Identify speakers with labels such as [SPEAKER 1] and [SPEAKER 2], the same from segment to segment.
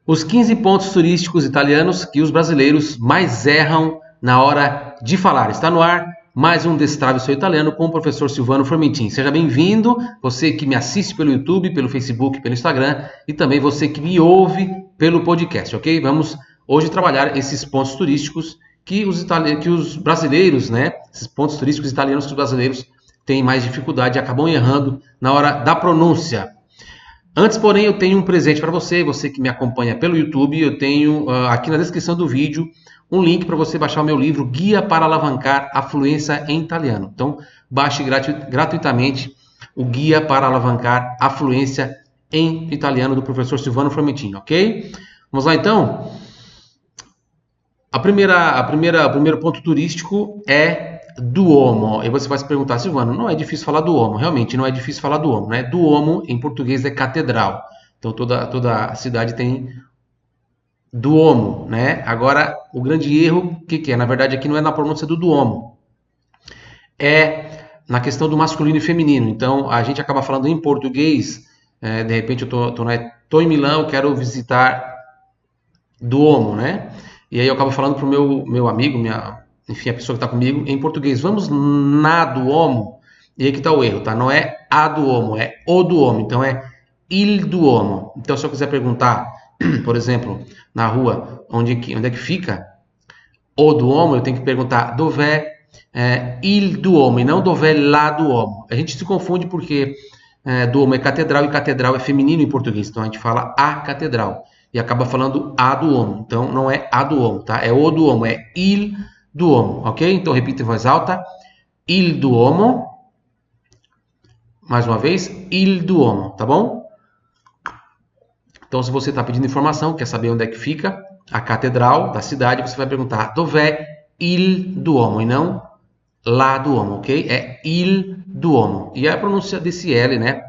[SPEAKER 1] Os 15 pontos turísticos italianos que os brasileiros mais erram na hora de falar. Está no ar mais um Destrave Seu Italiano com o professor Silvano Formentin. Seja bem-vindo, você que me assiste pelo YouTube, pelo Facebook, pelo Instagram e também você que me ouve pelo podcast, ok? Vamos hoje trabalhar esses pontos turísticos que os brasileiros, né? Esses pontos turísticos italianos que os brasileiros têm mais dificuldade e acabam errando na hora da pronúncia. Antes, porém, eu tenho um presente para você, você que me acompanha pelo YouTube, eu tenho aqui na descrição do vídeo um link para você baixar o meu livro Guia para Alavancar a Fluência em Italiano. Então, baixe gratuitamente o Guia para Alavancar a Fluência em Italiano do professor Silvano Formentin, ok? Vamos lá então? O primeiro ponto turístico é Duomo. E você vai se perguntar, Silvano, não é difícil falar Duomo. Realmente não é difícil falar Duomo, né? Duomo em português é catedral. Então toda cidade tem Duomo, né? Agora, o grande erro, o que é? Na verdade, aqui não é na pronúncia do Duomo. É na questão do masculino e feminino. Então, a gente acaba falando em português, de repente eu tô em Milão, quero visitar Duomo, né? E aí eu acabo falando pro meu amigo, enfim, a pessoa que está comigo, em português, vamos na Duomo. E aí que está o erro, tá? Não é a Duomo, é o Duomo. Então é il Duomo. Então se eu quiser perguntar, por exemplo, na rua, onde é que fica o Duomo, eu tenho que perguntar dov'è il Duomo e não dov'è la Duomo. A gente se confunde porque Duomo é catedral e catedral é feminino em português. Então a gente fala a catedral e acaba falando a Duomo. Então não é a Duomo, tá? É o Duomo, é il Duomo, ok? Então repita em voz alta. Il Duomo. Mais uma vez, il Duomo, tá bom? Então se você está pedindo informação, quer saber onde é que fica a catedral da cidade, você vai perguntar dov'è il Duomo e não la Duomo, ok? É il Duomo. E a pronúncia desse L, né?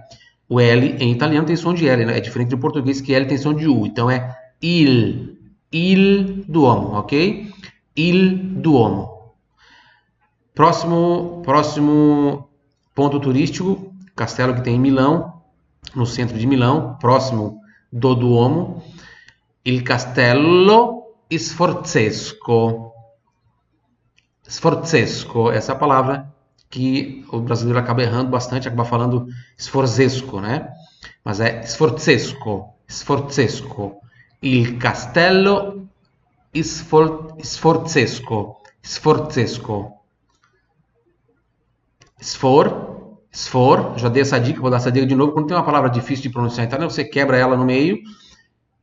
[SPEAKER 1] O L em italiano tem som de L, né? É diferente do português que L tem som de U. Então é il Duomo, ok? Il Duomo. Próximo ponto turístico, castelo que tem em Milão, no centro de Milão, próximo do Duomo, il Castello Sforzesco. Sforzesco, essa é a palavra que o brasileiro acaba errando bastante, acaba falando Sforzesco, né? Mas é Sforzesco, Sforzesco. Il Castello Sforzesco, Sforzesco. Sfor, já dei essa dica, vou dar essa dica de novo. Quando tem uma palavra difícil de pronunciar em italiano, você quebra ela no meio,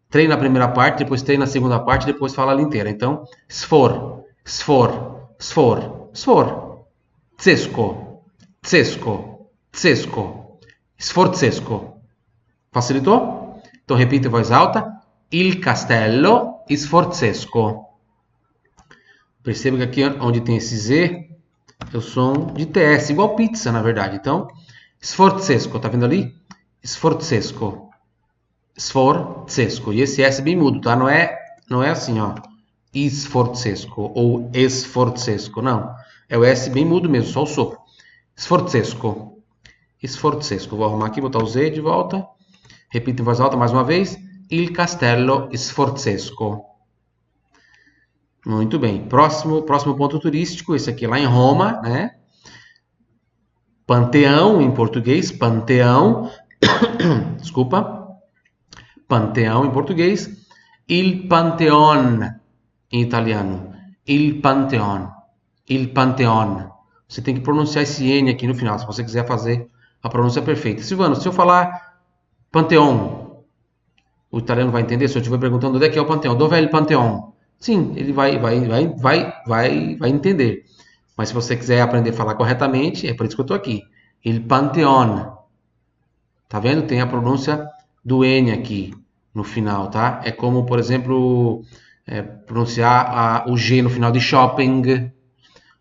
[SPEAKER 1] treina a primeira parte, depois treina a segunda parte, depois fala ela inteira. Então, sfor, Zesco, Sforzesco. Facilitou? Então repita em voz alta. Il Castello Sforzesco. Perceba que aqui onde tem esse Z, é o som de TS, igual pizza na verdade. Então, Sforzesco, tá vendo ali? Sforzesco. Sforzesco. E esse S bem mudo, tá? Não é assim, ó. Sforzesco ou Esforzesco, não. É o S bem mudo mesmo, só o sopro. Sforzesco. Sforzesco. Vou arrumar aqui, botar o Z de volta. Repita em voz alta mais uma vez. Il Castello Sforzesco. Muito bem. Próximo ponto turístico. Esse aqui é lá em Roma, né? Panteão em português. Panteão. Desculpa. Panteão em português. Il Pantheon em italiano. Il Pantheon. Il Pantheon. Você tem que pronunciar esse N aqui no final, se você quiser fazer a pronúncia perfeita. Silvano, se eu falar Pantheon, o italiano vai entender? Se eu estiver perguntando onde é que é o Pantheon, dove é il Pantheon? Sim, ele vai entender. Mas se você quiser aprender a falar corretamente, é por isso que eu estou aqui. Il Pantheon. Tá vendo? Tem a pronúncia do N aqui no final, tá? É como, por exemplo, pronunciar o G no final de shopping,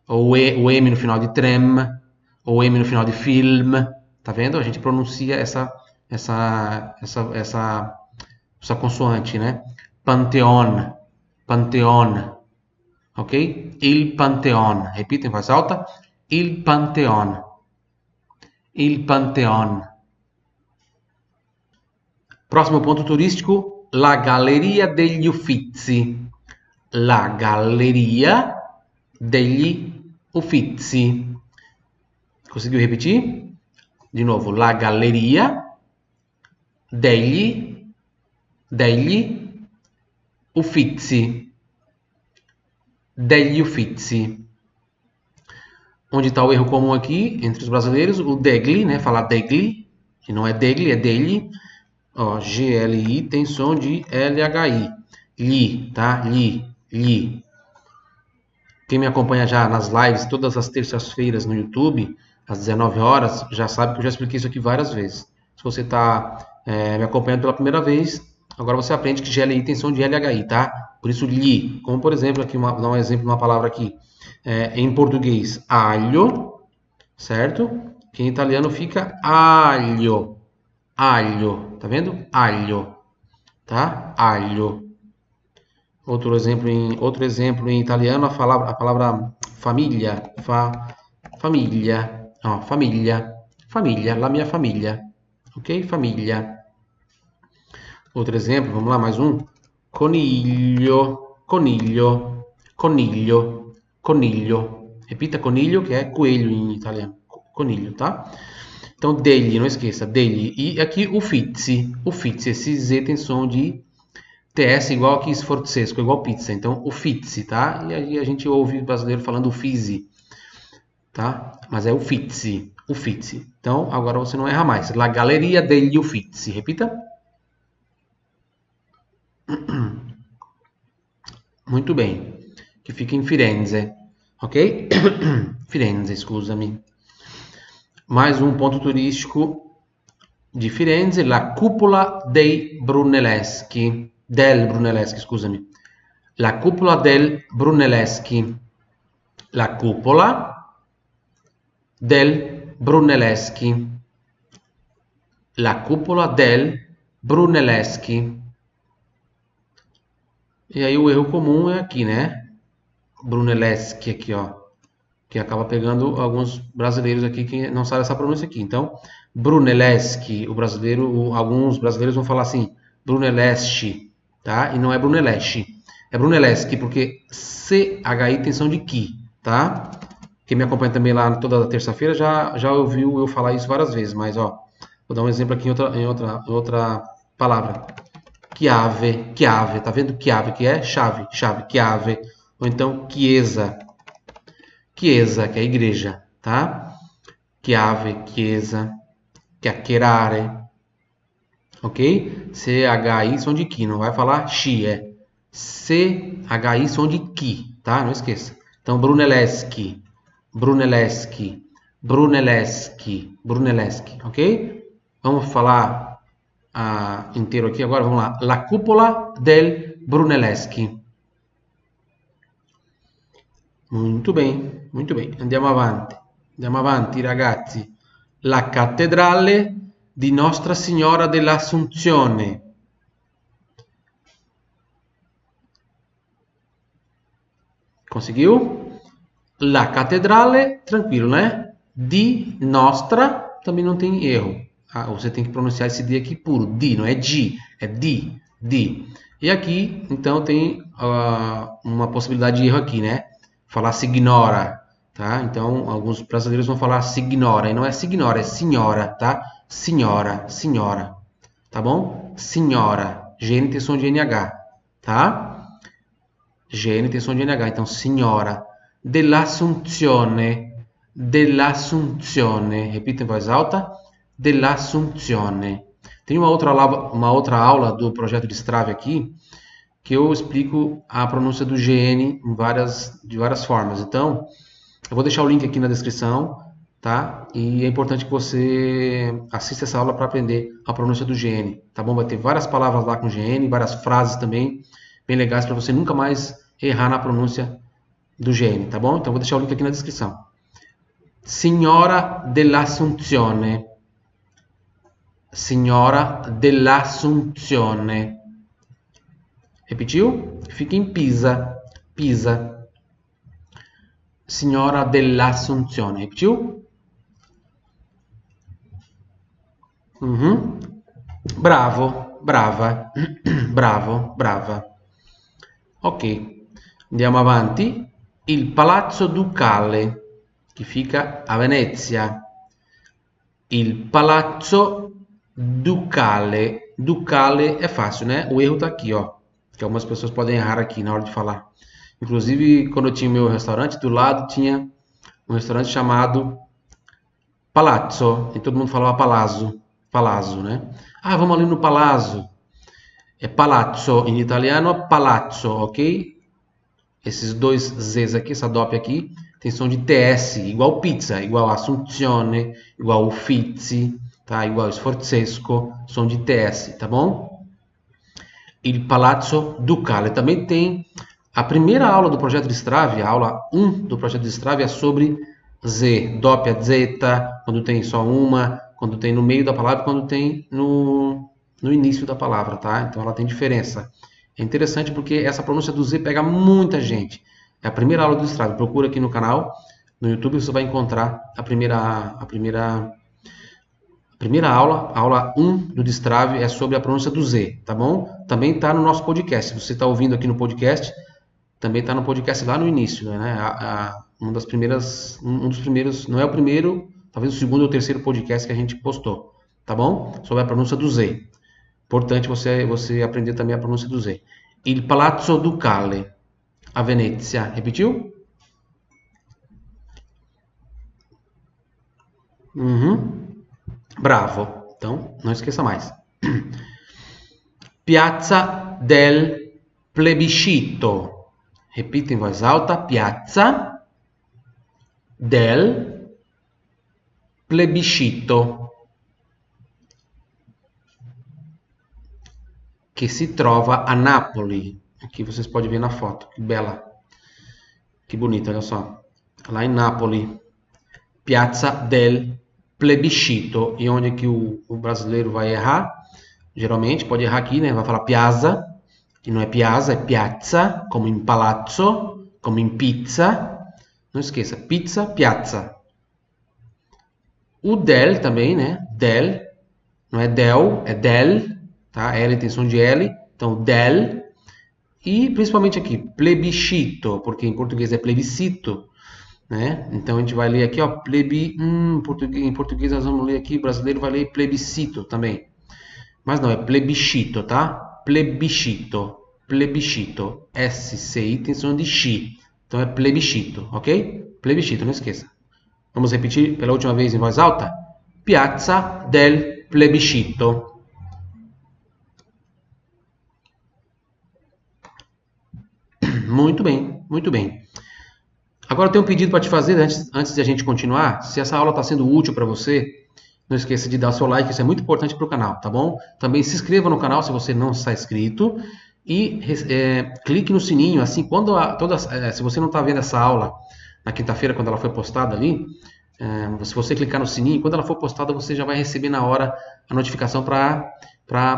[SPEAKER 1] ou o M no final de tram, ou o M no final de film. Tá vendo? A gente pronuncia essa consoante, né? Pantheon. Pantheon. Ok? Il Pantheon. Repita em voz alta. Il Pantheon. Il Pantheon. Próximo ponto turístico, la galleria degli Uffizi. La galleria degli Uffizi. Conseguiu repetir? De novo, la galleria degli Uffizi. Degli Uffizi. Onde está o erro comum aqui entre os brasileiros? O degli, né? Falar degli, que não é degli, é degli. Ó, G-L-I tem som de L-H-I. Li, tá? Li. Quem me acompanha já nas lives, todas as terças-feiras no YouTube, às 19 horas, já sabe que eu já expliquei isso aqui várias vezes. Se você está me acompanhando pela primeira vez, agora você aprende que GLI tem som de LHI, tá? Por isso, li. Como, por exemplo, aqui, vou dar um exemplo de uma palavra aqui. Em português, alho, certo? Que em italiano fica alho. Alho, tá vendo? Alho, tá? Alho. Outro exemplo em italiano, a palavra famiglia, famiglia, no, famiglia, la mia famiglia, ok? Famiglia. Outro exemplo, vamos lá, mais um. Coniglio, coniglio, coniglio, coniglio. Repita coniglio, que é coelho em italiano. Coniglio, tá? Então, degli, não esqueça, degli. E aqui, Uffizi. Uffizi, esse Z tem som de TS igual aqui sforzesco, igual pizza. Então, Uffizi, tá? E aí a gente ouve o brasileiro falando Uffizi, tá? Mas é Uffizi, Uffizi. Então, agora você não erra mais. La Galleria degli Uffizi. Repita. Muito bem. Que fica em Firenze, ok? Firenze, scusami. Mais um ponto turístico di Firenze, la cupola dei Brunelleschi. Del Brunelleschi, scusami. La cupola del Brunelleschi. La cupola del Brunelleschi. La cupola del Brunelleschi. E aí o erro comum é aqui, né? Brunelleschi aqui, ó. Que acaba pegando alguns brasileiros aqui que não sabem essa pronúncia aqui. Então, Brunelleschi, alguns brasileiros vão falar assim, Brunelleschi, tá? E não é Brunelleschi. É Brunelleschi porque CHI tem som de Ki, tá? Quem me acompanha também lá toda terça-feira já ouviu eu falar isso várias vezes, mas ó, vou dar um exemplo aqui em outra palavra. Chiave, tá vendo? Chiave, que é chave, chiave. Ou então chiesa, que é igreja, tá? Chiave, chiesa, chiacchierare, ok? CHI som de Ki, não vai falar Xi, é CHI som de Ki, tá? Não esqueça. Então, Brunelleschi, ok? Vamos falar inteiro aqui agora, vamos lá. La cupola del Brunelleschi. Muito bem, muito bem. Andiamo avanti, ragazzi. La cattedrale di Nostra Signora dell'Assunzione. Conseguiu? La cattedrale, tranquilo, né? Di Nostra, também não tem erro. Você tem que pronunciar esse D aqui puro. Di, não é di, é di. E aqui, então, tem uma possibilidade de erro aqui, né? Falar signora, tá? Então, alguns brasileiros vão falar signora, e não é signora, é senhora, tá? Senhora, tá bom? Senhora, GN tem som de NH, tá? GN tem som de NH, então senhora. Dell'Assunzione, repita em voz alta, dell'Assunzione. Tem uma outra aula do projeto de Strave aqui, que eu explico a pronúncia do GN de várias formas. Então, eu vou deixar o link aqui na descrição, tá? E é importante que você assista essa aula para aprender a pronúncia do GN, tá bom? Vai ter várias palavras lá com GN, várias frases também, bem legais para você nunca mais errar na pronúncia do GN, tá bom? Então, eu vou deixar o link aqui na descrição. Signora dell'Assunzione. Signora dell'Assunzione. Repetiu? Fica em Pisa. Signora dell'Assunzione. Repetiu? Bravo, brava. Bravo, brava. Ok, andiamo avanti. Il Palazzo Ducale, che fica a Venezia. Il Palazzo Ducale. Ducale é fácil, né? O erro tá aqui, ó. Que algumas pessoas podem errar aqui na hora de falar. Inclusive, quando eu tinha o meu restaurante, do lado tinha um restaurante chamado Palazzo. E todo mundo falava Palazzo. Palazzo, né? Ah, vamos ali no Palazzo. É Palazzo em italiano, Palazzo, ok? Esses dois Z's aqui, essa DOP aqui, tem som de TS, igual pizza, igual Assunzione, igual Uffizi, tá? Igual Sforzesco, som de TS, tá bom? Il Palazzo Ducale. Também tem a primeira aula do projeto de Strave, a aula 1 do projeto de Strave é sobre Z, DOP a Z, quando tem só uma, quando tem no meio da palavra, quando tem no início da palavra, tá? Então ela tem diferença. É interessante porque essa pronúncia do Z pega muita gente. É a primeira aula do Strave. Procura aqui no canal, no YouTube, você vai encontrar a primeira aula, a aula 1 do Destrave é sobre a pronúncia do Z, tá bom? Também está no nosso podcast. Se você está ouvindo aqui no podcast, também está no podcast lá no início, né? Um dos primeiros, não é o primeiro, talvez o segundo ou terceiro podcast que a gente postou, tá bom? Sobre a pronúncia do Z. Importante você aprender também a pronúncia do Z. Il Palazzo Ducale, a Venezia. Repetiu? Bravo. Então, não esqueça mais. Piazza del Plebiscito. Repita em voz alta. Piazza del Plebiscito. Que se trova a Napoli. Aqui vocês podem ver na foto. Que bela. Que bonita, olha só. Lá em Napoli. Piazza del Plebiscito. E onde é que o brasileiro vai errar? Geralmente pode errar aqui, né? Vai falar piazza. E não é piazza, é piazza. Como em palazzo. Como em pizza. Não esqueça. Pizza, piazza. O del também, né? Del. Não é del, é del. Tá? L tem som de L, então del, e principalmente aqui, plebiscito, porque em português é plebiscito, né? Então a gente vai ler aqui, ó, em português nós vamos ler aqui, o brasileiro vai ler plebiscito também, mas não, é plebiscito, tá? Plebiscito, plebiscito, SCI tem som de X, então é plebiscito, ok? Plebiscito, não esqueça. Vamos repetir pela última vez em voz alta? Piazza del Plebiscito. Muito bem, muito bem. Agora eu tenho um pedido para te fazer antes de a gente continuar. Se essa aula está sendo útil para você, não esqueça de dar o seu like, isso é muito importante para o canal, tá bom? Também se inscreva no canal se você não está inscrito e clique no sininho, assim, se você não está vendo essa aula na quinta-feira, quando ela foi postada ali, se você clicar no sininho, quando ela for postada, você já vai receber na hora a notificação para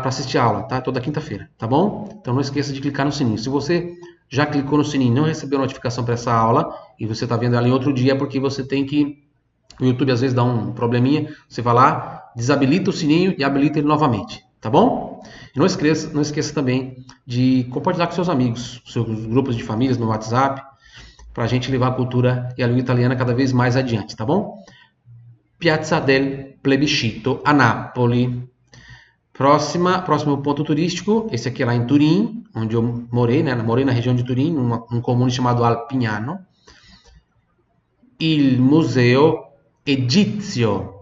[SPEAKER 1] assistir a aula, tá? Toda quinta-feira, tá bom? Então não esqueça de clicar no sininho. Se você já clicou no sininho e não recebeu notificação para essa aula e você está vendo ela em outro dia, é porque você tem que... O YouTube às vezes dá um probleminha, você vai lá, desabilita o sininho e habilita ele novamente, tá bom? E não esqueça também de compartilhar com seus amigos, seus grupos de famílias no WhatsApp, para a gente levar a cultura e a língua italiana cada vez mais adiante, tá bom? Piazza del Plebiscito, a Napoli. Próximo ponto turístico, esse aqui é lá em Turim, onde eu morei, né? Morei na região de Turim, num comune chamado Alpignano. Il Museo Egizio.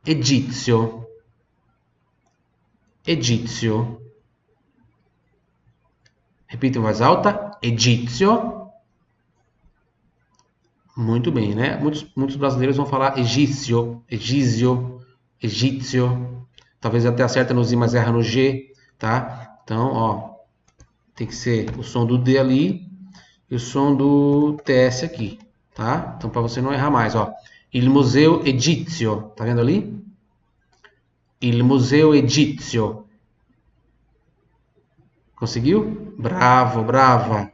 [SPEAKER 1] Egizio. Egizio. Repita em voz alta. Egizio. Muito bem, né? Muitos brasileiros vão falar egípcio, egísio, egípcio. Talvez até acerta no Z, mas erra no G, tá? Então, ó, tem que ser o som do D ali e o som do TS aqui, tá? Então, para você não errar mais, ó. Il Museo Egizio, tá vendo ali? Il Museo Egizio. Conseguiu? Bravo, brava.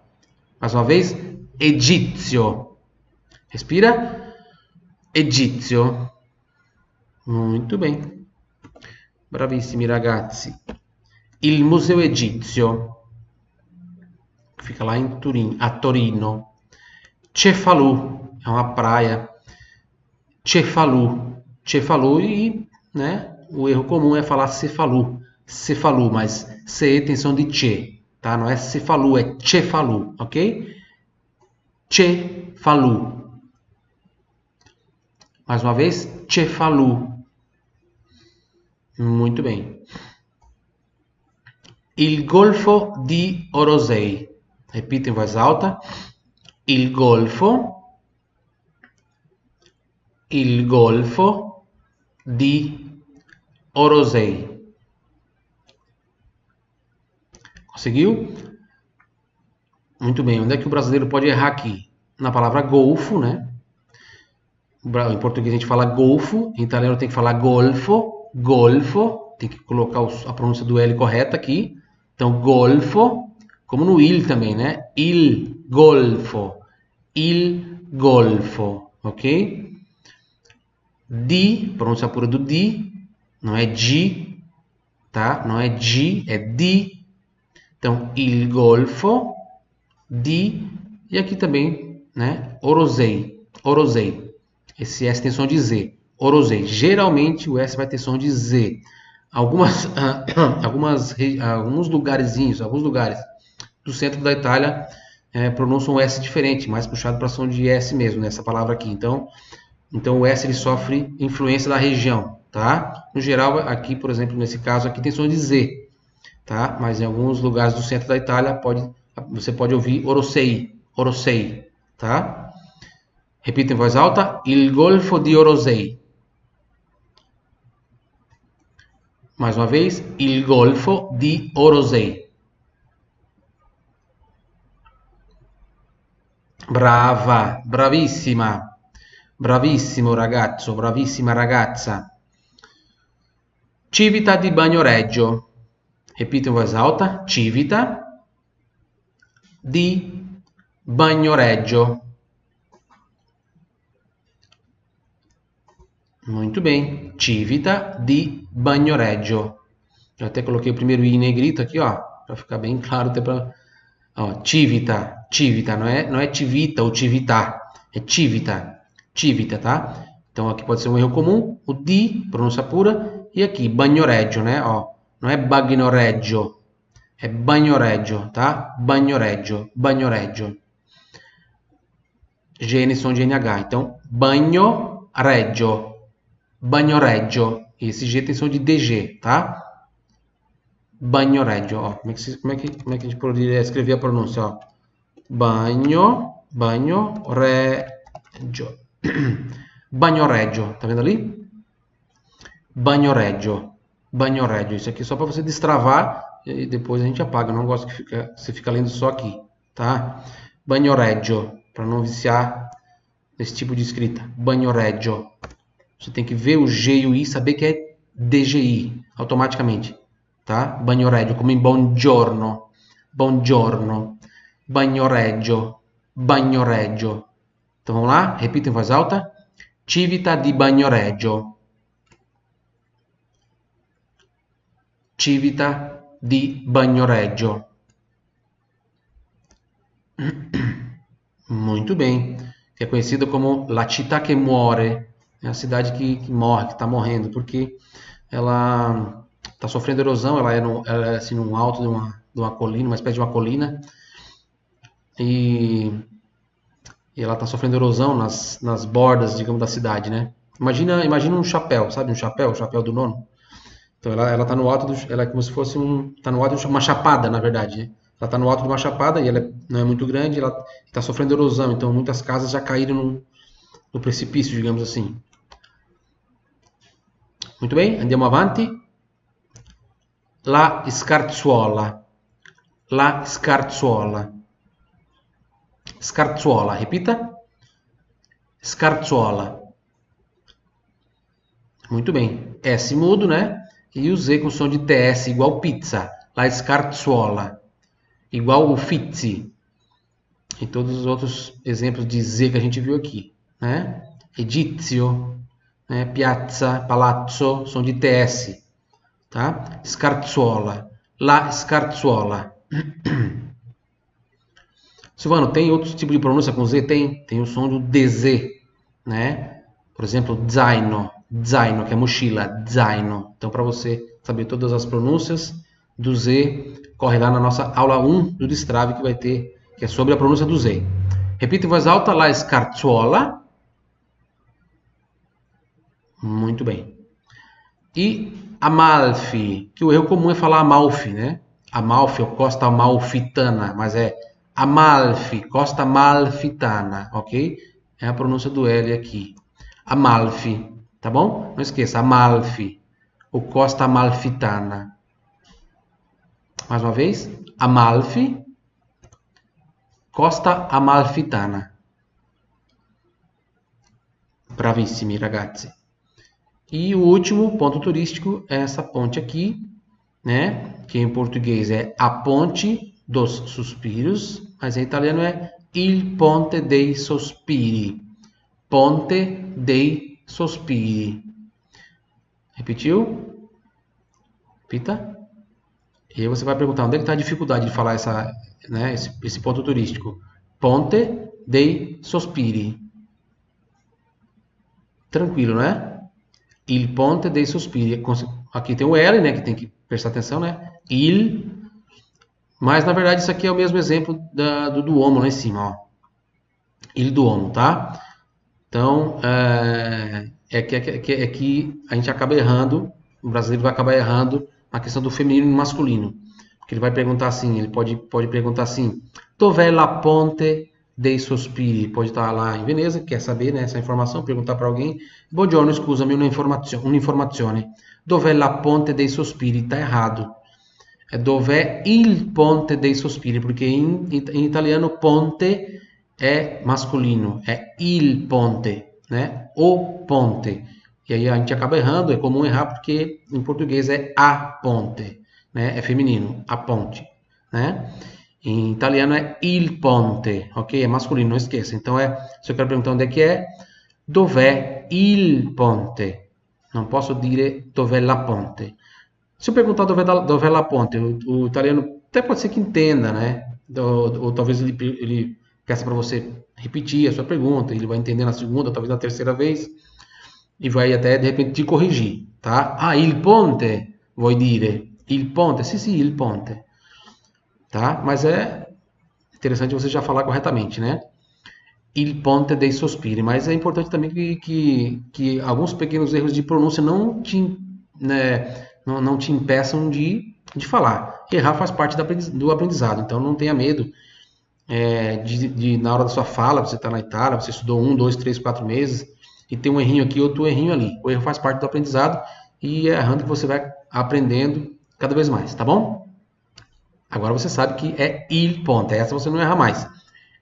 [SPEAKER 1] Mais uma vez, Egizio. Respira. Egizio. Muito bem. Bravissimi ragazzi. il Museo Egizio, que fica lá em Turim, a Torino. Cefalù, é uma praia. Cefalù, Cefalù e, né, o erro comum é falar Cefalu, Cefalu, mas CE tem som de che, tá? Não é Cefalu, é Cefalù, ok? Cefalù. Mais uma vez, Cefalù. Muito bem. Il Golfo di Orosei. Repita em voz alta. Il Golfo di Orosei. Conseguiu? Muito bem. Onde é que o brasileiro pode errar aqui? Na palavra golfo, né? Em português a gente fala golfo, em italiano tem que falar golfo, golfo, tem que colocar a pronúncia do L correta aqui. Então, golfo, como no il também, né? Il golfo, ok? Di, pronúncia pura do di, não é di, tá? Não é di, é di. Então, il golfo di, e aqui também, né? Orosei, Orosei. Esse S tem som de Z. Orosei. Geralmente o S vai ter som de Z. Alguns lugares do centro da Itália pronunciam o S diferente, mais puxado para som de S mesmo, nessa palavra aqui. Então o S ele sofre influência da região, tá? No geral, aqui, por exemplo, nesse caso aqui tem som de Z, tá? Mas em alguns lugares do centro da Itália você pode ouvir Orosei, Orosei, tá? Repita em voz alta, il Golfo di Orosei. Mais uma vez, il Golfo di Orosei. Brava, bravissima, bravissimo ragazzo, bravissima ragazza. Civita di Bagnoregio. Repita in voz alta, Civita di Bagnoregio. Muito bem, Civita di Bagnoregio. Eu até coloquei o primeiro I negrito aqui, ó, para ficar bem claro até para, ó, Civita, Civita, não é Civita ou Cività, é Civita, Civita, tá? Então aqui pode ser um erro comum, o di, pronúncia pura, e aqui Bagnoregio, né? Ó, não é Bagnoregio, é Bagnoregio, tá? Bagnoregio, Bagnoregio. Gene som de NH, então Bagnoregio. Bagnoregio. Esse G tem som de DG, tá? Bagnoregio. Ó, como é que a gente poderia escrever a pronúncia? Ó? Bagnoregio. Bagnoregio. Tá vendo ali? Bagnoregio. Bagnoregio. Isso aqui é só para você destravar e depois a gente apaga. Eu não gosto que você fica lendo só aqui, tá? Bagnoregio. Para não viciar nesse tipo de escrita. Bagnoregio. Você tem que ver o G e o I, saber que é DGI, automaticamente, tá? Bagnoregio, como em buongiorno, buongiorno, Bagnoregio, Bagnoregio. Então vamos lá, repita em voz alta. Civita di Bagnoregio. Civita di Bagnoregio. Muito bem. Que é conhecida como La Città che muore. É a cidade que morre, que está morrendo, porque ela está sofrendo erosão, ela é assim, no alto de uma colina, uma espécie de uma colina, e ela está sofrendo erosão nas bordas, digamos, da cidade, né? Imagina um chapéu, sabe? O chapéu do nono. Então ela está no alto, ela é como se fosse está no alto de uma chapada, na verdade, né? Ela está no alto de uma chapada e ela não é muito grande, ela está sofrendo erosão, então muitas casas já caíram no precipício, digamos assim. Muito bem, andiamo avanti. La scarzuola. La scarzuola. Scarzuola, repita. Scarzuola. Muito bem. S mudo, né? E o Z com som de TS, igual pizza. La scarzuola. Igual o Fizzi. E todos os outros exemplos de Z que a gente viu aqui, né? Egizio. Piazza, palazzo, som de TS, tá? Scarzuola, la scarzuola. Silvano, tem outro tipo de pronúncia com Z? Tem o som do DZ, né? Por exemplo, zaino, zaino, que é mochila, zaino. Então, para você saber todas as pronúncias do Z, corre lá na nossa aula 1 do Destrave, que vai ter, que é sobre a pronúncia do Z. Repita em voz alta, la scarzuola. Muito bem. E Amalfi, que o erro comum é falar Amalfi, né? Amalfi ou Costa Amalfitana, mas é Amalfi, Costa Amalfitana, ok? É a pronúncia do L aqui. Amalfi, tá bom? Não esqueça, Amalfi ou Costa Amalfitana. Mais uma vez, Amalfi, Costa Amalfitana. Bravissimi, ragazzi. E o último ponto turístico é essa ponte aqui, né? Que em português é a Ponte dos Suspiros, mas em italiano é Il Ponte dei Sospiri. Ponte dei Sospiri. Repetiu? Repita. E aí você vai perguntar onde é que está a dificuldade de falar esse ponto turístico. Ponte dei Sospiri. Tranquilo, né? Il Ponte dei Sospiri. Aqui tem o L, né? Que tem que prestar atenção, né? Il. Mas na verdade isso aqui é o mesmo exemplo do Duomo lá em cima, ó. Il Duomo, tá? Então é que a gente acaba errando. O brasileiro vai acabar errando na questão do feminino e masculino. Porque ele vai perguntar assim, ele pode perguntar assim: Dov'è la Ponte dei Sospiri? Pode estar lá em Veneza, quer saber, né, essa informação, perguntar para alguém. Buongiorno, scusami, un'informazione. Dov'è la Ponte dei Sospiri? Tá errado. É dov'è il Ponte dei Sospiri, porque em italiano ponte é masculino, é il ponte, né? O ponte. E aí a gente acaba errando, é comum errar porque em português é a ponte, né? É feminino, a ponte, né? Em italiano é il ponte, ok? É masculino, não esqueça. Então se eu quero perguntar onde é que é, dov'è il ponte? Não posso dire dov'è la ponte. Se eu perguntar dov'è la ponte, o italiano até pode ser que entenda, né? Ou talvez ele peça para você repetir a sua pergunta, ele vai entender na segunda, talvez na terceira vez, e vai até de repente te corrigir, tá? Ah, il ponte, vuoi dire? Il ponte? Sì, il ponte. Tá? Mas é interessante você já falar corretamente, né? Il ponte dei sospiri. Mas é importante também que alguns pequenos erros de pronúncia não te impeçam de falar. Errar faz parte do aprendizado, então não tenha medo na hora da sua fala, você está na Itália, você estudou 1, 2, 3, 4 meses e tem um errinho aqui, outro errinho ali. O erro faz parte do aprendizado e é errando que você vai aprendendo cada vez mais, tá bom? Agora você sabe que é il ponte, essa você não erra mais.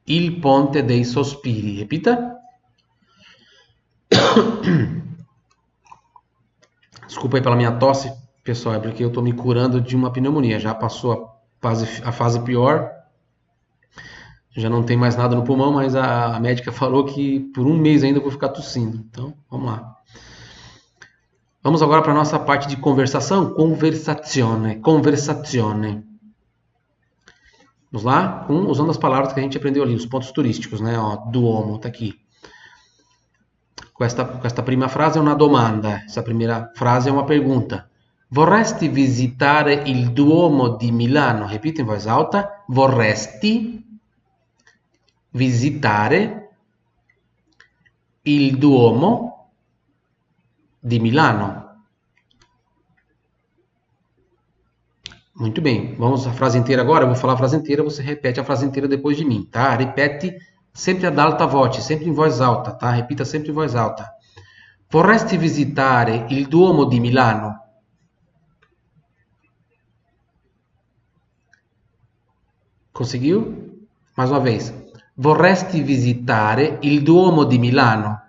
[SPEAKER 1] Il ponte dei sospiri. Repita. Desculpa aí pela minha tosse, pessoal, é porque eu estou me curando de uma pneumonia. Já passou a fase pior, já não tem mais nada no pulmão, mas a médica falou que por um mês ainda eu vou ficar tossindo. Então, vamos lá. Vamos agora para a nossa parte de conversação. Conversazione. Vamos lá? Usando as palavras que a gente aprendeu ali, os pontos turísticos, né? Ó, Duomo, tá aqui. Questa prima frase è una domanda. Essa primeira frase è una pergunta. Vorresti visitare il Duomo di Milano? Repita in voz alta. Vorresti visitare il Duomo di Milano? Muito bem, vamos à frase inteira agora. Eu vou falar a frase inteira, você repete a frase inteira depois de mim, tá? Repete sempre ad alta voce, sempre em voz alta, tá? Repita sempre em voz alta. Vorresti visitare il Duomo di Milano? Conseguiu? Mais uma vez. Vorresti visitare il Duomo di Milano?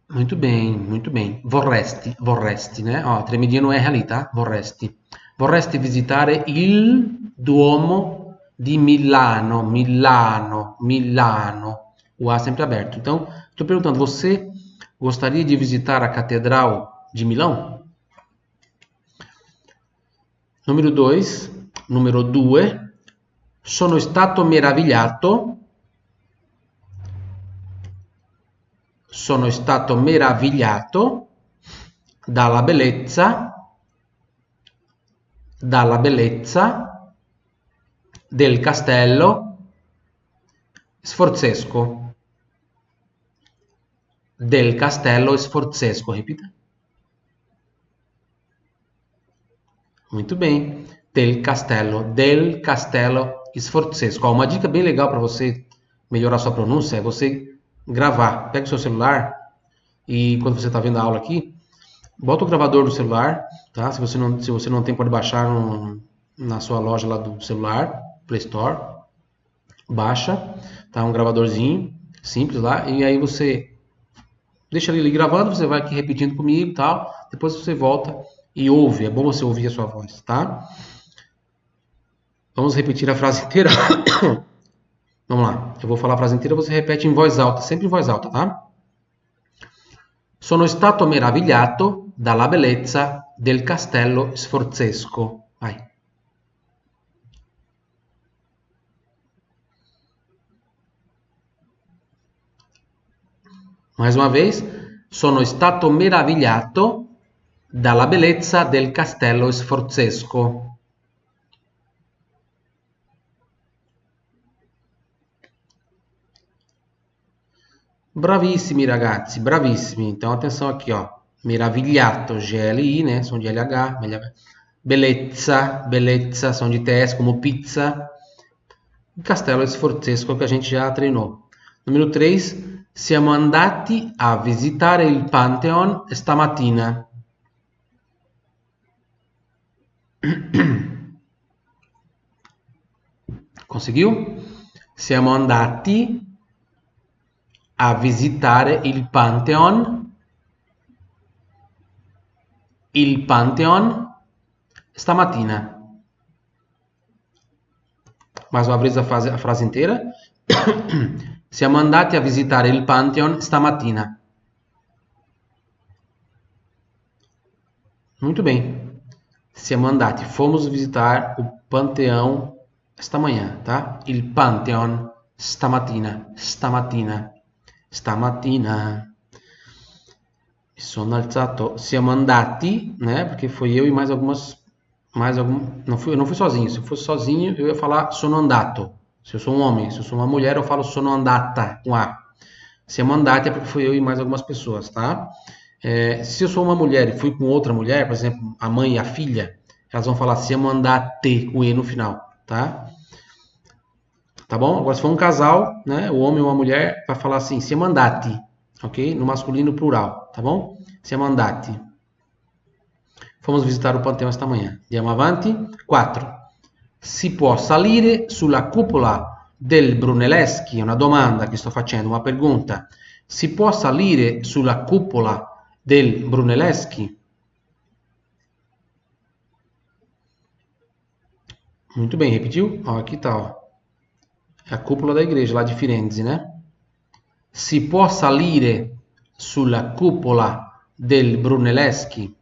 [SPEAKER 1] Muito bem, muito bem. Vorresti, né? Ó, tremidinha no R ali, tá? Vorresti. Vorresti visitare il Duomo di Milano. Milano. O A sempre aberto. Então, estou perguntando, você gostaria de visitar a Catedral de Milão? Número 2, número 2, sono stato meravigliato. Sono stato meravigliato dalla bellezza del castello sforzesco. Del castello sforzesco, repita. Muito bem. Del castello sforzesco. Ó, uma dica bem legal para você melhorar sua pronúncia é você gravar. Pega o seu celular e quando você está vendo a aula aqui, bota o gravador no celular, tá? Se você não tem, pode baixar na sua loja lá do celular, Play Store. Baixa, tá? Um gravadorzinho simples lá, e aí você deixa ele gravando, você vai aqui repetindo comigo e tal, depois você volta e ouve, é bom você ouvir a sua voz, tá? Vamos repetir a frase inteira. Vamos lá, eu vou falar a frase inteira, você repete em voz alta, sempre em voz alta, tá? Sono stato meravigliato dalla bellezza del castello sforzesco. Vai. Mais uma vez, sono stato meravigliato dalla bellezza del castello sforzesco. Bravissimi ragazzi, bravissimi. Então atenção aqui, ó. Meravigliato, GLI, né? Som de LH. Bellezza, bellezza, som de TS, como pizza. Castello sforzesco, que a gente já treinou. Número 3. Siamo andati a visitare il Pantheon stamattina. Conseguiu? Siamo andati a visitare il Pantheon stamattina. Mais uma vez a frase inteira. Siamo andati a visitare il Pantheon stamattina. Muito bem. Siamo andati, fomos visitar o Panteão esta manhã, tá? Il Pantheon stamattina. Mi sono alzato. Siamo andati, né? Porque foi eu e mais algum. Eu não fui sozinho. Se eu fosse sozinho, eu ia falar sono andato. Se eu sou um homem, se eu sou uma mulher, eu falo sono andata, com A. Siamo andati é porque foi eu e mais algumas pessoas, tá? Se eu sou uma mulher e fui com outra mulher, por exemplo, a mãe e a filha, elas vão falar siamo andate, com E no final, tá? Tá bom? Agora, se for um casal, né? O homem ou a mulher vai falar assim, siamo andati, ok? No masculino plural, tá bom? Siamo andati. Fomos visitar o Panteão esta manhã. Andiamo avanti. 4. Si può salire sulla cupola del Brunelleschi? È una domanda che sto facendo, una pergunta. Si può salire sulla cupola del Brunelleschi? Muito bem, repetiu? Ó, aqui tá, ó. É a cúpula da igreja lá de Firenze, né? Si può salire sulla cupola del Brunelleschi?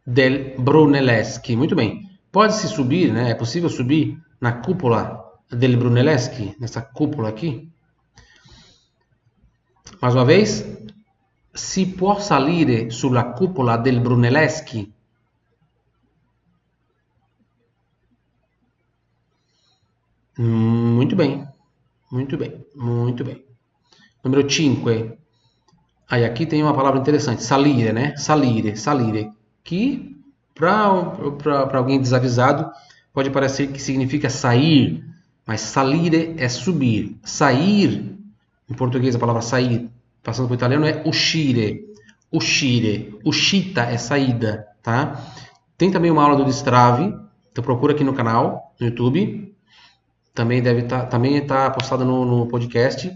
[SPEAKER 1] Del Brunelleschi. Muito bem. Pode-se subir, né? É possível subir na cúpula del Brunelleschi, nessa cúpula aqui. Mais uma vez. Si può salire sulla cupola del Brunelleschi? Muito bem. Muito bem. Muito bem. Número 5. Aí aqui tem uma palavra interessante. Salire, né? Salire. Que para alguém desavisado pode parecer que significa sair, mas salire é subir. Sair, em português a palavra sair, passando para o italiano é uscire. Uscita é saída, tá? Tem também uma aula do Destrave, então procura aqui no canal, no YouTube. Também está postada no podcast,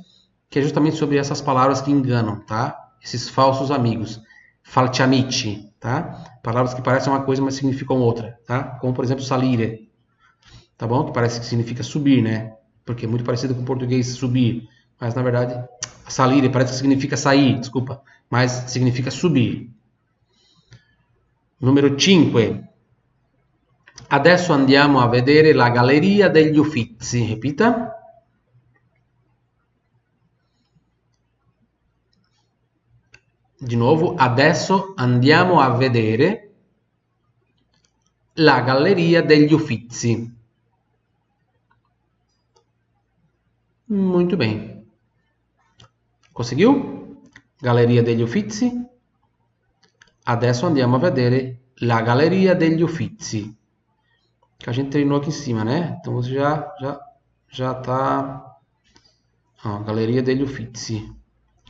[SPEAKER 1] que é justamente sobre essas palavras que enganam, tá? Esses falsos amigos. Falci amici, tá? Palavras que parecem uma coisa, mas significam outra, tá? Como, por exemplo, salire, tá bom? Que parece que significa subir, né? Porque é muito parecido com o português subir, mas na verdade Salire parece que significa sair, desculpa, mas significa subir. Numero 5. Adesso andiamo a vedere la Galleria degli Uffizi. Ripeta. Di nuovo, adesso andiamo a vedere la Galleria degli Uffizi. Muito bem. Conseguiu? Galleria degli Uffizi. Adesso andiamo a vedere la Galleria degli Uffizi. Que a gente treinou aqui em cima, né? Então você já tá... Ó, Galleria degli Uffizi.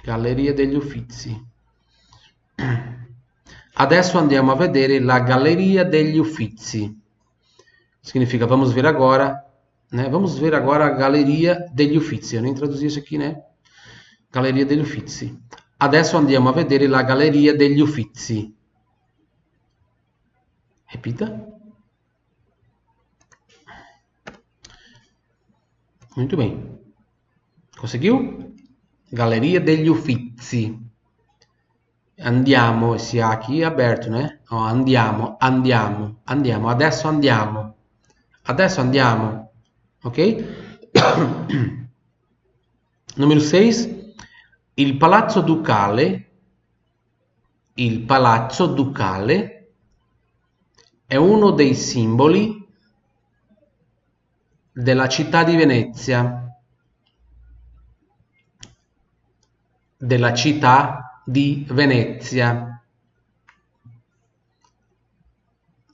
[SPEAKER 1] Galleria degli Uffizi. Adesso andiamo a vedere la Galleria degli Uffizi. Significa vamos ver agora, né? Vamos ver agora a Galleria degli Uffizi. Eu nem traduzi isso aqui, né? Galleria degli Uffizi. Adesso andiamo a vedere la Galleria degli Uffizi. Repita. Muito bem. Conseguiu? Galleria degli Uffizi. Andiamo, esse A aqui é aberto, né? Ó, andiamo, andiamo, andiamo. Adesso andiamo. Adesso andiamo. Ok? Numero 6. Il Palazzo Ducale è uno dei simboli della città di Venezia. Della città di Venezia.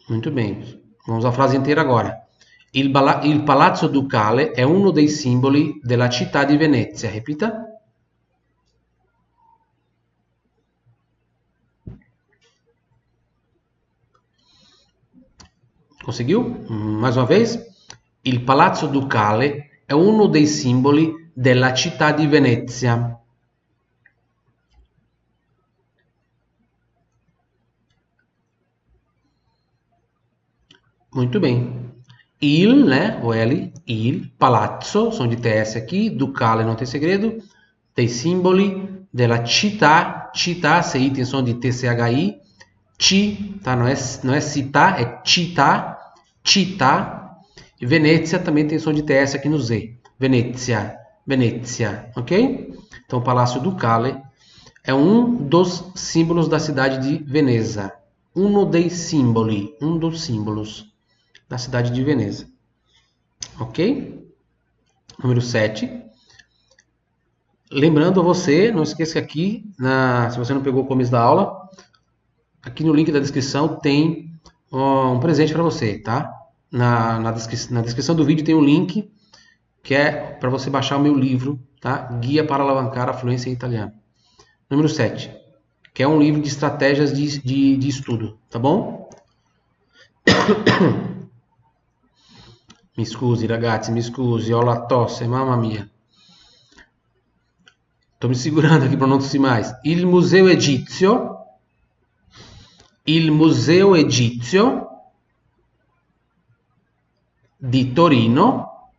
[SPEAKER 1] Muito bem. Vamos à frase inteira agora. Il Palazzo Ducale è uno dei simboli della città di Venezia. Repita. Conseguiu? Mais uma vez. Il Palazzo Ducale è uno dei simboli della città di Venezia. Muito bem. Il, né? O L, il, palazzo, som de TS aqui, Ducale não tem segredo, dei simboli della città, città, CI tem som de TCHI, ci, tá? Não é città, é città, città, e Venezia também tem som de TS aqui no Z, Venezia, Venezia, ok? Então, o Palácio Ducale é um dos símbolos da cidade de Veneza, uno dei simboli, um dos símbolos da cidade de Veneza. Ok? Número 7. Lembrando a você, não esqueça que aqui, se você não pegou o começo da aula, aqui no link da descrição tem um presente para você, tá? Na descrição do vídeo tem um link que é para você baixar o meu livro, tá? Guia para alavancar a fluência em italiano. Número 7. Que é um livro de estratégias de estudo, tá bom? Mi scusi ragazzi, mi scusi, ho la tosse, mamma mia. Tô me segurando aqui para não tossir mais. Il Museo Egizio di Torino.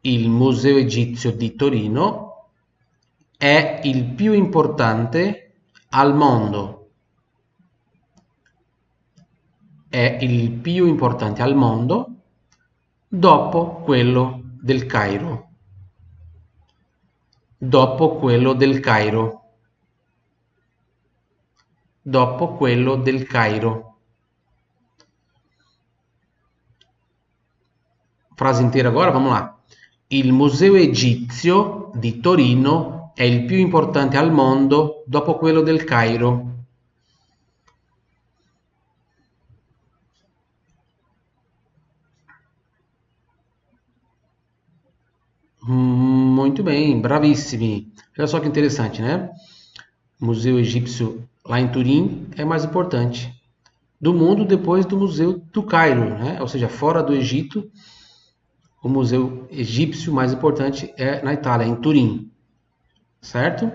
[SPEAKER 1] Il Museo Egizio di Torino è il più importante al mondo. È il più importante al mondo dopo quello del Cairo. Dopo quello del Cairo. Dopo quello del Cairo. Frase inteira agora, vamos lá. Il Museo Egizio di Torino è il più importante al mondo dopo quello del Cairo. Muito bem, bravissimi. Olha só que interessante, né? O Museu Egípcio lá em Turim é mais importante do mundo depois do Museu do Cairo, né? Ou seja, fora do Egito, o Museu Egípcio mais importante é na Itália, em Turim, certo?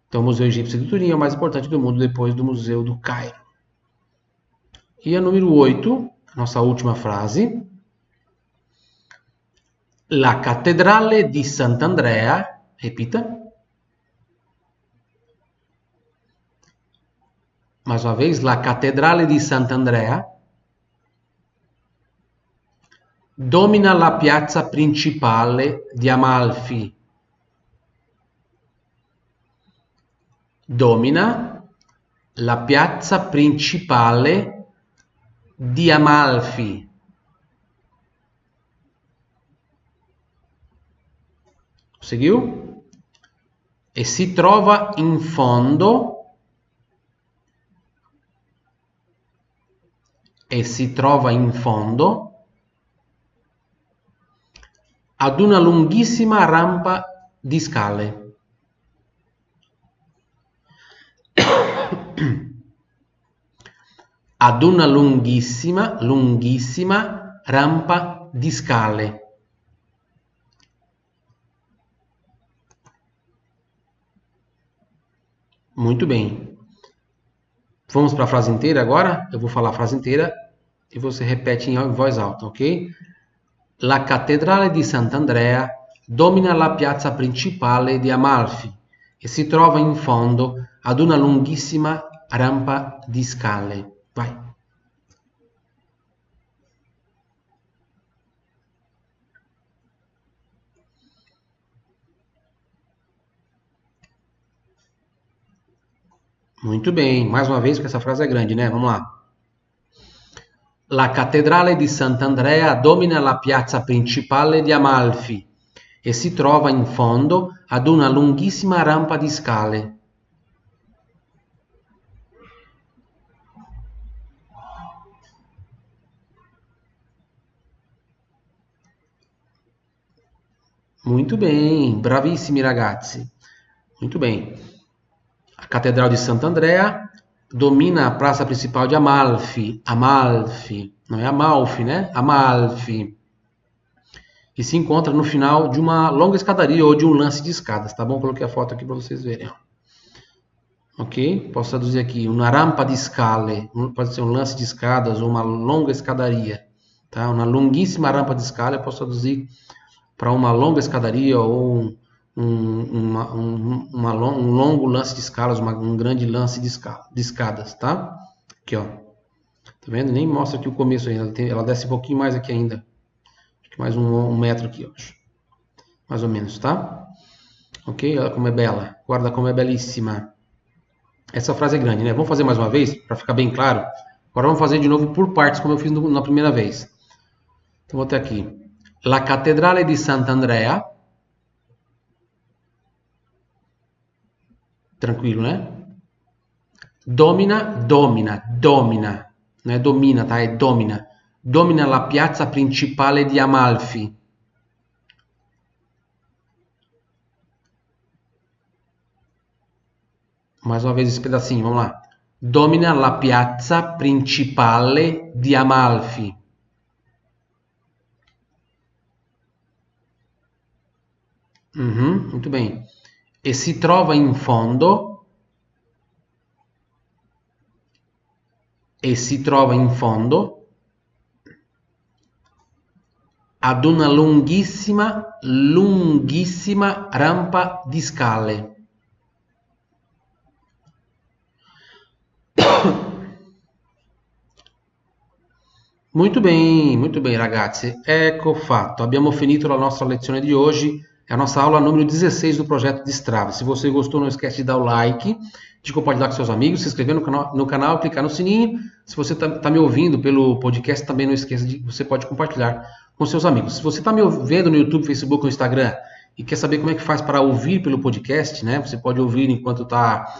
[SPEAKER 1] Então, o Museu Egípcio de Turim é o mais importante do mundo depois do Museu do Cairo. E a número 8, nossa última frase. La cattedrale di Sant'Andrea, repita. Mais uma vez, la cattedrale di Sant'Andrea domina la piazza principale di Amalfi. Domina la piazza principale di Amalfi. Seguiu? E si trova in fondo ad una lunghissima rampa di scale. Ad una lunghissima rampa di scale. Muito bem. Vamos para a frase inteira agora? Eu vou falar a frase inteira e você repete em voz alta, ok? La cattedrale di Sant'Andrea domina la piazza principale di Amalfi e si trova in fondo ad una lunghissima rampa di scale. Vai. Muito bem. Mais uma vez, porque essa frase é grande, né? Vamos lá. La cattedrale di Sant'Andrea domina la piazza principale di Amalfi e si trova in fondo ad una lunghissima rampa di scale. Muito bem, bravissimi ragazzi. Muito bem. A Catedral de Sant'Andrea domina a praça principal de Amalfi. Amalfi, não é Amalfi, né? Amalfi. E se encontra no final de uma longa escadaria ou de um lance de escadas, tá bom? Coloquei a foto aqui para vocês verem. Ok? Posso traduzir aqui. Uma rampa de scale, pode ser um lance de escadas ou uma longa escadaria. Tá? Uma longuíssima rampa de escala, eu posso traduzir para uma longa escadaria ou um longo lance de escalas, um grande lance de escadas, tá? Aqui, ó. Tá vendo? Nem mostra aqui o começo ainda. Ela desce um pouquinho mais aqui ainda. Acho que mais um metro aqui, ó. Mais ou menos, tá? Ok? Olha como é bela. Guarda como é belíssima. Essa frase é grande, né? Vamos fazer mais uma vez, para ficar bem claro. Agora vamos fazer de novo por partes, como eu fiz na primeira vez. Então, vou até aqui. La cattedrale di Sant'Andrea. Tranquilo, né? Domina. Não é domina, tá? É domina. Domina la piazza principale di Amalfi. Mais uma vez esse pedacinho, vamos lá. Domina la piazza principale di Amalfi. Muito bem. E si trova in fondo. E si trova in fondo ad una lunghissima rampa di scale. Muito bem ragazzi, ecco fatto, abbiamo finito la nostra lezione di oggi, è a nossa aula número 16 do projeto de Strava. Se você gostou, não esquece de dar o like, de compartilhar com seus amigos, se inscrever no canal, clicar no sininho. Se você está me ouvindo pelo podcast, também não esqueça de você pode compartilhar com seus amigos. Se você está me vendo no YouTube, Facebook ou Instagram e quer saber como é que faz para ouvir pelo podcast, né? Você pode ouvir enquanto está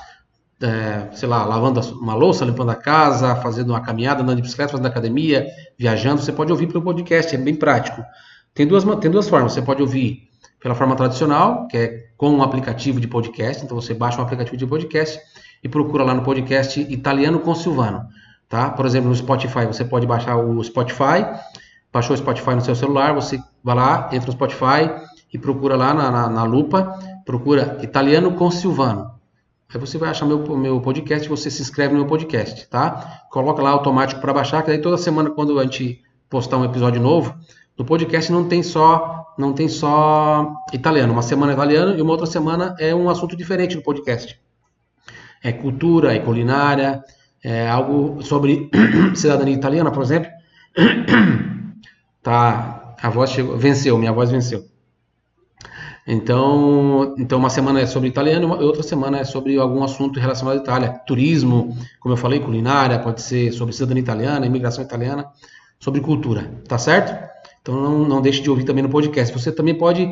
[SPEAKER 1] sei lá, lavando uma louça, limpando a casa, fazendo uma caminhada, andando de bicicleta, fazendo academia, viajando, você pode ouvir pelo podcast, é bem prático. Tem duas formas, você pode ouvir pela forma tradicional, que é com um aplicativo de podcast, então você baixa um aplicativo de podcast e procura lá no podcast Italiano com Silvano, tá? Por exemplo, no Spotify, você pode baixar o Spotify, baixou o Spotify no seu celular, você vai lá, entra no Spotify e procura lá na lupa, procura Italiano com Silvano. Aí você vai achar meu podcast, você se inscreve no meu podcast, tá? Coloca lá automático para baixar, que aí toda semana quando a gente postar um episódio novo, no podcast não tem só não tem só italiano. Uma semana é italiano e uma outra semana é um assunto diferente no podcast. É cultura, é culinária, é algo sobre cidadania italiana, por exemplo. Tá, a voz chegou, venceu, minha voz venceu. Então uma semana é sobre italiano e outra semana é sobre algum assunto relacionado à Itália. Turismo, como eu falei, culinária, pode ser sobre cidadania italiana, imigração italiana, sobre cultura, tá certo? Então não deixe de ouvir também no podcast. Você também pode,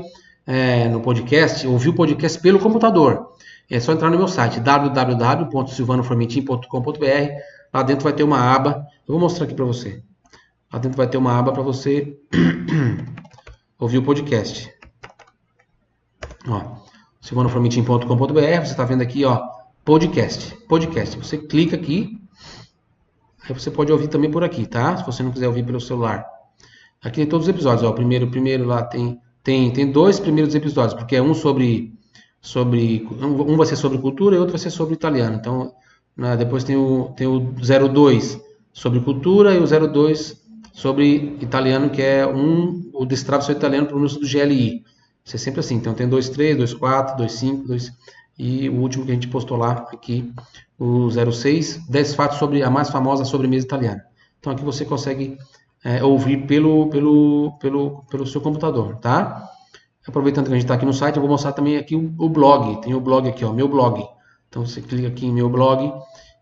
[SPEAKER 1] no podcast, ouvir o podcast pelo computador. É só entrar no meu site, www.silvanoformentin.com.br. Lá dentro vai ter uma aba, eu vou mostrar aqui para você. Lá dentro vai ter uma aba para você ouvir o podcast. Ó, silvanoformentin.com.br, você está vendo aqui, ó, podcast. Você clica aqui, aí você pode ouvir também por aqui, tá? Se você não quiser ouvir pelo celular. Aqui tem todos os episódios, ó. O primeiro lá tem 2 primeiros episódios, porque é um um vai ser sobre cultura e outro vai ser sobre italiano. Então, depois tem o 02 sobre cultura e o 02 sobre italiano, que é o destrave seu italiano para o anúncio do GLI. Isso é sempre assim. Então tem 2.3, 2.4, 2.5, e o último que a gente postou lá aqui, o 06, 10 fatos sobre a mais famosa sobremesa italiana. Então aqui você consegue ouvir pelo seu computador, tá? Aproveitando que a gente está aqui no site, eu vou mostrar também aqui o blog. Tem o blog aqui, ó, meu blog. Então você clica aqui em meu blog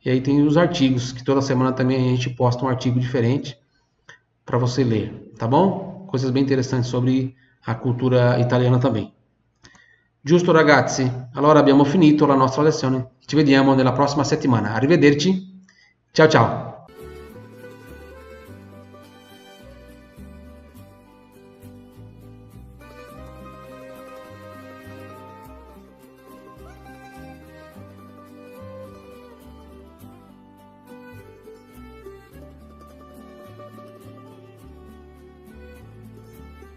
[SPEAKER 1] e aí tem os artigos, que toda semana também a gente posta um artigo diferente para você ler, tá bom? Coisas bem interessantes sobre a cultura italiana também. Giusto ragazzi, allora abbiamo finito la nostra lezione. Ci vediamo nella prossima settimana. Arrivederci. Ciao ciao.